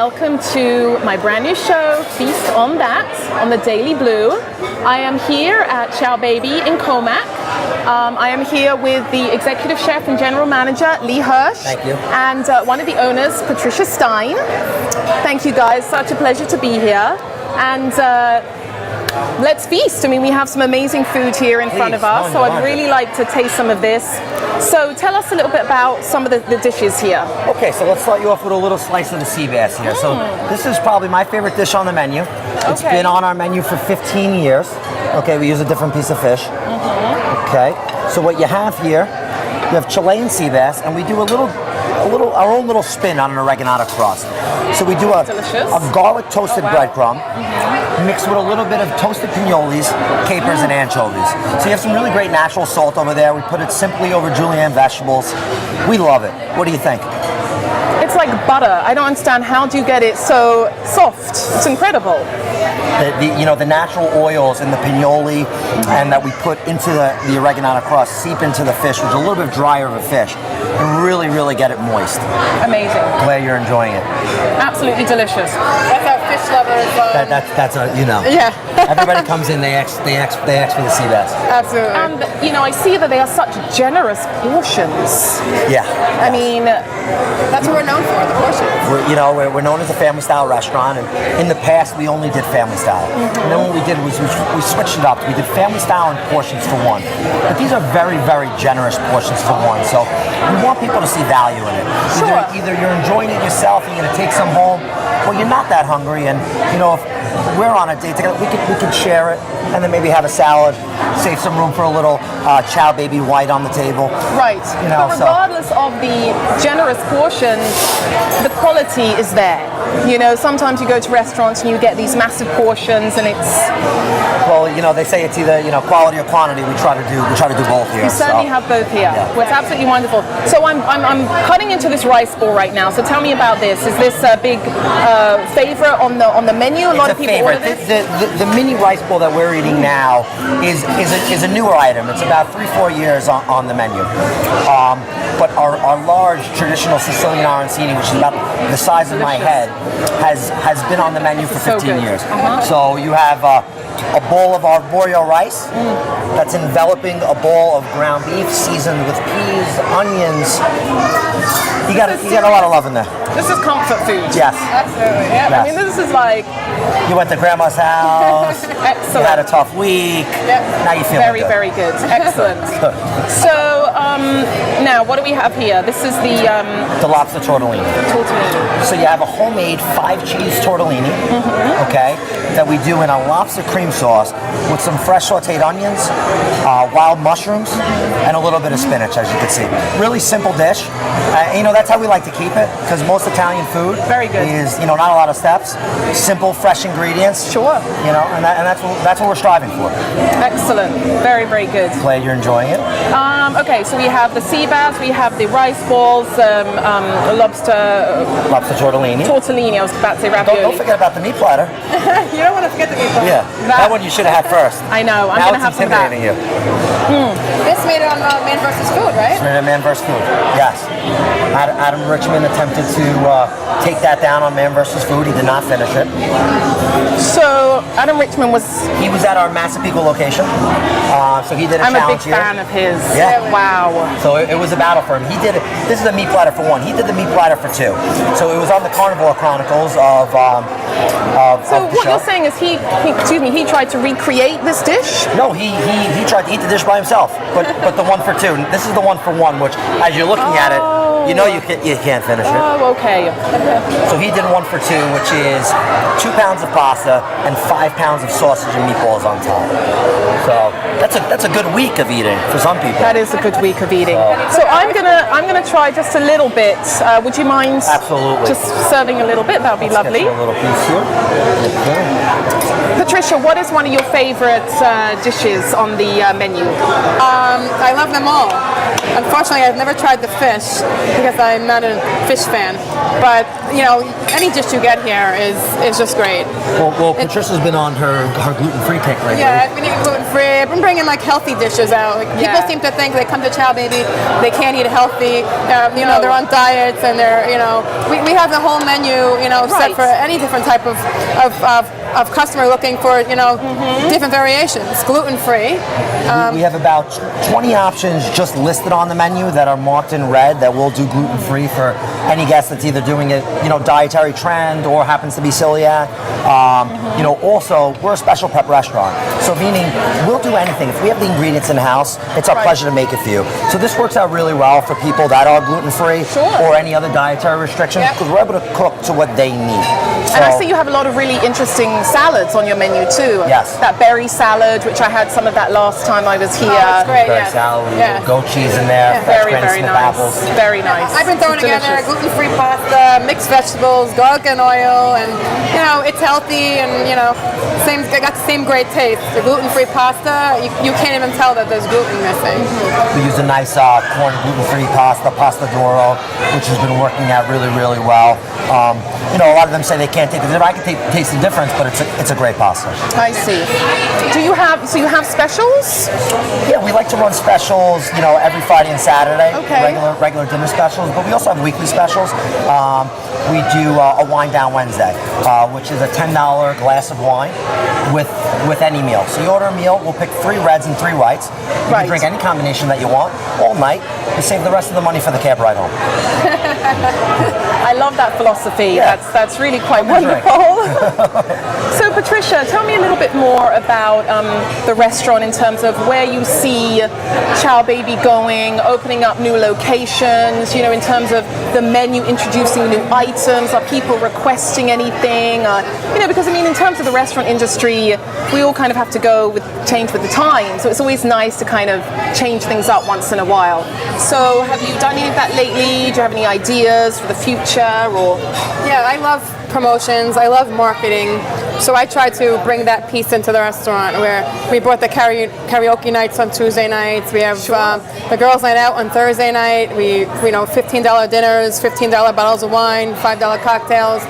welcome to my brand new show, Feast on That, on the Daily Blue. I am here at Chow Baby in Commack. I am here with the executive chef and general manager, Lee Hirsch. Thank you. And one of the owners, Patricia Stein. Thank you guys, such a pleasure to be here. And let's feast. I mean, we have some amazing food here in front of us, so I'd really like to taste some of this. So tell us a little bit about some of the dishes here. Okay, so let's start you off with a little slice of the sea bass here. So this is probably my favorite dish on the menu. It's been on our menu for 15 years. Okay, we use a different piece of fish. Okay, so what you have here, you have Chilean sea bass, and we do our own little spin on an oreganata crust. So we do a garlic toasted breadcrumb, mixed with a little bit of toasted pinoles, capers, and anchovies. So you have some really great natural salt over there. We put it simply over julienne vegetables. We love it. What do you think? It's like butter. I don't understand, how do you get it so soft? It's incredible. The natural oils and the pinole and that we put into the oreganata crust seep into the fish, which is a little bit drier of a fish, and really, really get it moist. Amazing. Glad you're enjoying it. Absolutely delicious. That's our fish lovers. That's a Yeah. Everybody comes in, they ask for the sea bass. Absolutely. And I see that they are such generous portions. Yeah. I mean, that's what we're known for, the portions. We're known as a family style restaurant, and in the past we only did family style. And then what we did was we switched it up. We did family style and portions for one. But these are very, very generous portions for one. So we want people to see value in it. Either you're enjoying it yourself and you're going to take some home, or you're not that hungry, and if we're on a date together, we could share it, and then maybe have a salad, save some room for a little Chow Baby White on the table. Right. But regardless of the generous portions, the quality is there. Sometimes you go to restaurants and you get these massive portions, and it's... Well, they say it's either quality or quantity. We try to do both here. You certainly have both here. Yeah. Well, it's absolutely wonderful. So I'm cutting into this rice ball right now. So tell me about this. Is this a big favorite on the menu? A lot of people order this. The mini rice bowl that we're eating now is a newer item. It's about 3-4 years on the menu. But our large traditional Sicilian arancini, which is about the size of my head, has been on the menu for 15 years. So you have a bowl of arborio rice that's enveloping a bowl of ground beef seasoned with peas, onions. You got a lot of love in there. This is comfort food. Yes. Absolutely. Yeah. Yes. I mean, this is like... You went to grandma's house. Excellent. You had a tough week. Yep. Now you feel very, very good. Excellent. So now what do we have here? This is the lobster tortellini. So you have a homemade 5-cheese tortellini, okay, that we do in a lobster cream sauce with some fresh sauteed onions, wild mushrooms, and a little bit of spinach, as you can see. Really simple dish. That's how we like to keep it, because most Italian food is not a lot of steps, simple, fresh ingredients. Sure. And that's what we're striving for. Excellent. Very, very good. Glad you're enjoying it. Okay, so we have the sea bass, we have the rice balls, lobster tortellini. Tortellini. I was about to say ravioli. Don't forget about the meat platter. You don't want to forget the meat platter. Yeah, that one you should have had first. I know. I'm going to have some of that. You. This made it on Man vs. Food, right? It's made on Man vs. Food. Yes. Adam Richman attempted to take that down on Man vs. Food. He did not finish it. So Adam Richman was... He was at our Massapequa location. So he did a challenge here. I'm a big fan of his. Yeah. Wow. So it was a battle for him. He did it. This is a meat platter for one. He did the meat platter for two. So it was on the Carnivore Chronicles of So the what show. you're saying is he tried to recreate this dish? No, he tried to eat the dish by himself, but the one for two. This is the one for one, which as you're looking at it, you can't finish it. Oh, okay. So he did one for two, which is 2 pounds of pasta and 5 pounds of sausage and meatballs on top. So that's a good week of eating for some people. That is a good week of eating. So I'm gonna try just a little bit. Would you mind? Absolutely. Just serving a little bit. That would be lovely. Get you a little piece here. Okay. Patricia, what is one of your favorite dishes on the menu? I love them all. Unfortunately, I've never tried the fish because I'm not a fish fan. But any dish you get here is just great. Well, Patricia's been on her gluten-free kick lately. Yeah, I've been eating gluten-free. I've been bringing like healthy dishes out. Like, people seem to think they come to Chow Baby, they can't eat healthy. They're on diets and they're, we have the whole menu, set for any different type of customer looking for, different variations, gluten-free. We have about 20 options just listed on the menu that are marked in red that will do gluten-free for any guest that's either doing it, dietary trend or happens to be celiac. Also, we're a special prep restaurant. So meaning we'll do anything. If we have the ingredients in-house, it's our pleasure to make it for you. So this works out really well for people that are gluten-free or any other dietary restrictions because we're able to cook to what they need. So, and I see you have a lot of really interesting salads on your menu too. Yes. That berry salad, which I had some of that last time I was here. Oh, it's great. berry salad, goat cheese in there, fresh Very, Granny very Smith nice. apples. Very nice. I've been throwing It's together delicious. gluten-free pasta, mixed vegetables, garlic and oil, and it's healthy and got the same great taste. The gluten-free pasta, you can't even tell that there's gluten missing. We use a nice corn gluten-free pasta Doro, which has been working out really, really well. A lot of them say they can't taste the difference. I can taste the difference, but it's a great pasta. I see. You have specials? Yeah, we like to run specials, every Friday and Saturday. Okay. Regular dinner specials, but we also have weekly specials. We do a wine down Wednesday, which is a $10 glass of wine with any meal. So you order a meal, we'll pick 3 reds and 3 whites. You can drink any combination that you want all night. You save the rest of the money for the cab ride home. I love that philosophy. Yeah. That's really quite wonderful. So Patricia, tell me a little bit more about the restaurant in terms of where you see Chow Baby going, opening up new locations, in terms of the menu, introducing new items. Are people requesting anything? Because in terms of the restaurant industry, we all kind of have to change with the time. So it's always nice to kind of change things up once in a while. So have you done any of that lately? Do you have any ideas for the future? Yeah, I love promotions. I love marketing. So I try to bring that piece into the restaurant where we brought the karaoke nights on Tuesday nights. We have the girls' night out on Thursday night. We $15 dinners, $15 bottles of wine, $5 cocktails.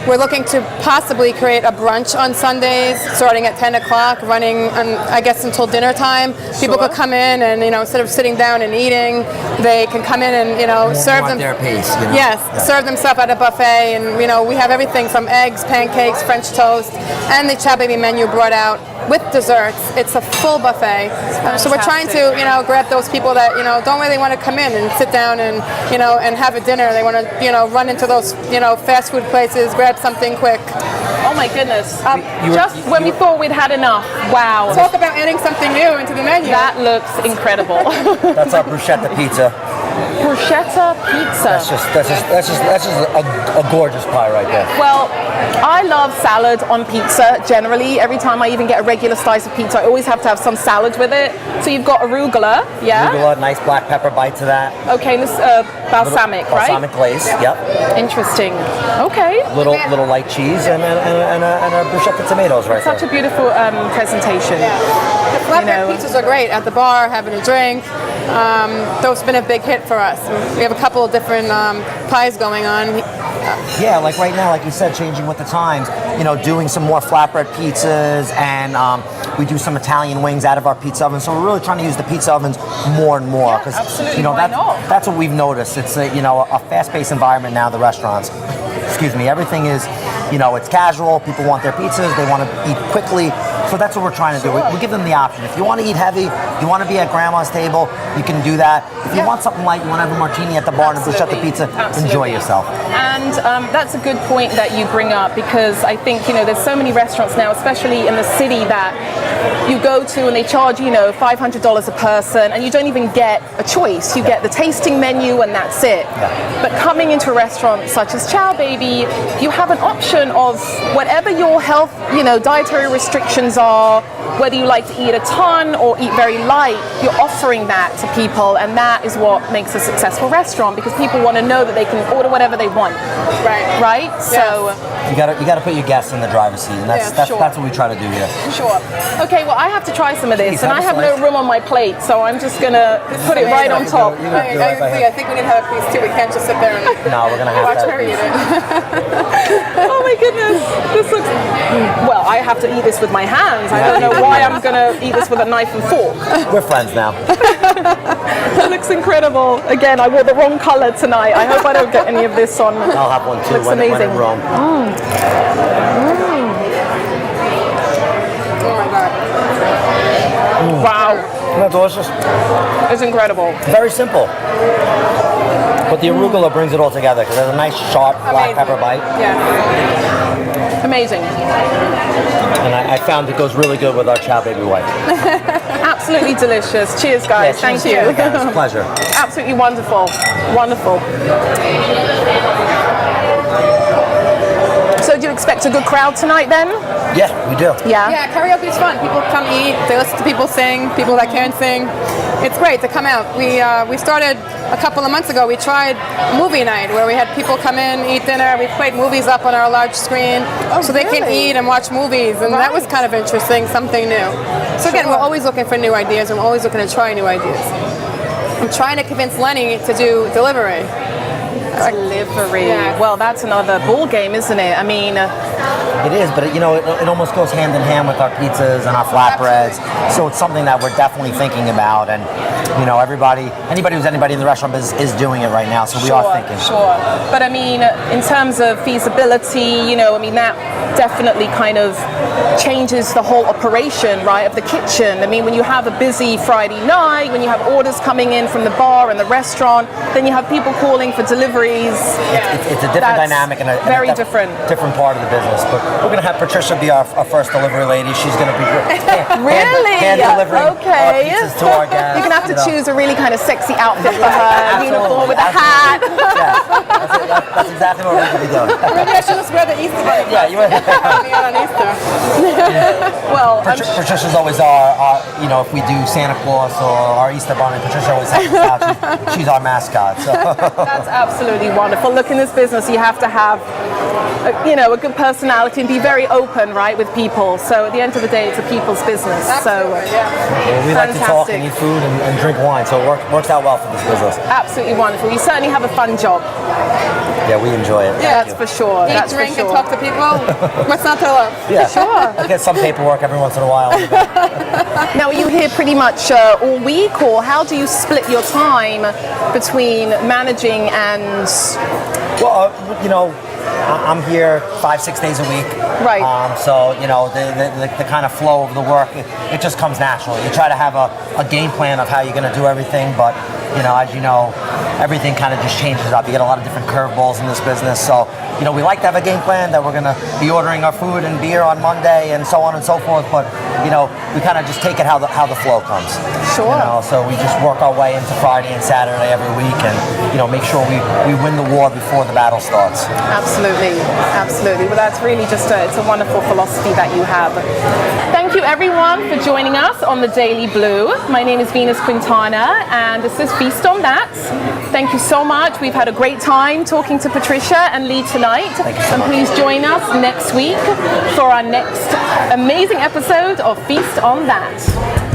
We're looking to possibly create a brunch on Sundays, starting at 10 o'clock, running, until dinner time. People could come in and, instead of sitting down and eating, they can come in and, serve them their pace. Yes, serve themselves at a buffet, and we have everything from eggs, pancakes, French toast, and the Chow Baby menu brought out with desserts. It's a full buffet. So we're trying to, grab those people that, don't really want to come in and sit down and, and have a dinner. They want to, run into those, fast food places, grab something quick. Oh my goodness. When we thought we'd had enough. Wow. Talk about adding something new into the menu. That looks incredible. That's our bruschetta pizza. Bruschetta pizza. That's just a gorgeous pie right there. Well, I love salad on pizza generally. Every time I even get a regular slice of pizza, I always have to have some salad with it. So you've got arugula, yeah? Arugula, nice black pepper bite to that. Okay, and this balsamic, right? Balsamic glaze, yep. Interesting. Okay. Little light cheese and a bruschetta tomatoes right Such there. a beautiful presentation. The flatbread pizzas are great at the bar, having a drink. Those have been a big hit for us. We have a couple of different pies going on. Yeah, like right now, like you said, changing with the times, doing some more flatbread pizzas, and we do some Italian wings out of our pizza oven. So we're really trying to use the pizza ovens more and more because absolutely. Why not? That's what we've noticed. It's a fast-paced environment now. The restaurants, everything is, it's casual. People want their pizzas. They want to eat quickly. So that's what we're trying to do. We give them the option. If you want to eat heavy, you want to be at grandma's table, you can do that. If you want something light, you want to have a martini at the bar and a bruschetta pizza, enjoy yourself. And that's a good point that you bring up because I think, there's so many restaurants now, especially in the city, that you go to and they charge, $500 a person and you don't even get a choice. You get the tasting menu and that's it. Yeah. But coming into a restaurant such as Chow Baby, you have an option of whatever your health, dietary restrictions are, whether you like to eat a ton or eat very light, you're offering that to people, and that is what makes a successful restaurant because people want to know that they can order whatever they want. Right. Right? So You gotta put your guests in the driver's seat, and that's what we try to do here. Sure. Okay, well, I have to try some of this, Please, and I have no room on my plate, so I'm just gonna put it right on top. I think we need to have a piece too. We can't just sit there and No, we're gonna have watch to. her eat it. Oh my goodness, this looks. Well, I have to eat this with my hands. I don't know why I'm gonna eat this with a knife and fork. We're friends now. That looks incredible. Again, I wore the wrong color tonight. I hope I don't get any of this on. I'll have one too Looks when in amazing. Rome. Oh my god. Wow, Isn't that delicious? it's incredible. Very simple. But the arugula brings it all together because there's a nice sharp black Amazing. pepper bite. Yeah. Amazing. And I found it goes really good with our chow baby white. Absolutely delicious. Cheers, guys. Thank you. Again, it's a pleasure. Absolutely wonderful. Wonderful. So do you expect a good crowd tonight then? Yeah, we do. Yeah, karaoke is fun. People come eat, they listen to people sing, people that can't sing. It's great to come out. We started a couple of months ago. We tried movie night where we had people come in, eat dinner. We played movies up on our large screen so they can really? eat and watch movies, and that was kind of interesting, something new. So again, we're always looking for new ideas, and we're always looking to try new ideas. I'm trying to convince Lenny to do delivery. Delivery. Yeah. Well, that's another ball game, isn't it? I mean, It is, but it almost goes hand in hand with our pizzas and our flatbreads. So it's something that we're definitely thinking about, and anybody who's anybody in the restaurant business is doing it right now. So we are thinking. Sure. But I mean, in terms of feasibility, that definitely kind of changes the whole operation, right, of the kitchen. I mean, when you have a busy Friday night, when you have orders coming in from the bar and the restaurant, then you have people calling for deliveries. It's a different dynamic and a very different part of the business. But we're gonna have Patricia be our first delivery lady. She's gonna be Really? hand delivering Okay. our pizzas to our guests. You're gonna have to choose a really kind of sexy outfit for her, uniform with a hat. That's exactly what we're gonna be doing. Maybe I should just wear the Easter bunny. Yeah, you. Coming out on Easter. Well, Patricia's always our if we do Santa Claus or our Easter Bunny, Patricia always helps us out. She's our mascot. So. that's absolutely wonderful. Look, in this business, you have to have, a good personality and be very open, right, with people. So at the end of the day, it's a people's business. Absolutely, So yeah. We like to talk Fantastic. and eat food and drink wine, so it works out well for this business. absolutely wonderful. You certainly have a fun job. Yeah, we enjoy it. Yeah, That's for sure. Eat, That's drink, for sure. and talk to people. What's not to love? Yeah, Sure. I get some paperwork every once in a while. Now, are you here pretty much all week, or how do you split your time between managing and? Well, I'm here 5-6 days a week. Right. So the kind of flow of the work, it just comes naturally. You try to have a game plan of how you're going to do everything, but as you know, everything kind of just changes up. You get a lot of different curveballs in this business. So we like to have a game plan that we're going to be ordering our food and beer on Monday and so on and so forth. But we kind of just take it how the flow comes. Sure. So we just work our way into Friday and Saturday every week, and make sure we win the war before the battle starts. Absolutely, absolutely. Well, that's really just it's a wonderful philosophy that you have. Thank you, everyone, for joining us on the Daily Blue. My name is Venus Quintana, and this is Feast on That. Thank you so much. We've had a great time talking to Patricia and Lee tonight. Thank you so And much. please join us next week for our next amazing episode of Feast on That.